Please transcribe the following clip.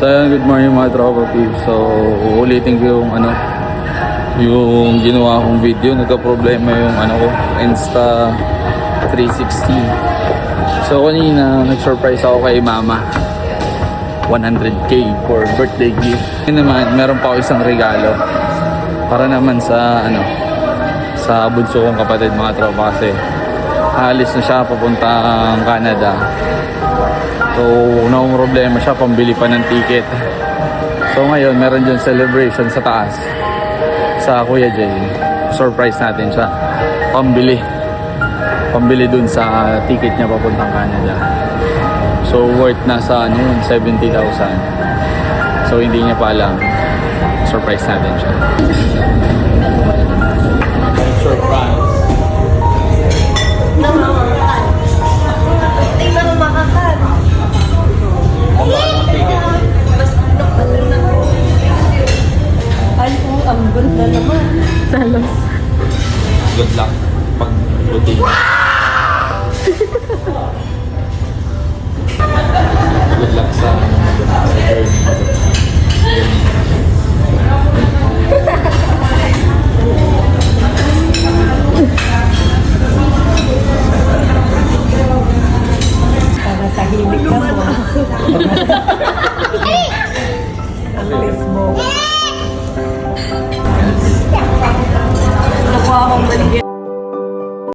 So ayan, good morning mga tropa peeps. So ulitin ko yung ginawa kong video. Nagka-problema yung ko, Insta 360. So kanina nag-surprise ako kay mama, 100k for birthday gift. Ngayon naman meron pa ako isang regalo para naman sa sa bunso kong kapatid mga tropa, kasi alis na siya papuntang Canada. So, unang problema siya, pambili pa ng ticket. So, ngayon, meron dyan celebration sa taas. Sa Kuya Jay. Surprise natin siya. Pambili dun sa ticket niya papuntang Canada. So, worth na sa 70,000. So, hindi niya pa alam. Surprise natin siya. Surprise. Ang ganda naman. Salos. Good luck pag buti. Good luck sa journey. Para tahimik ka mo. Ang lips mo. Nakuha akong maligyan.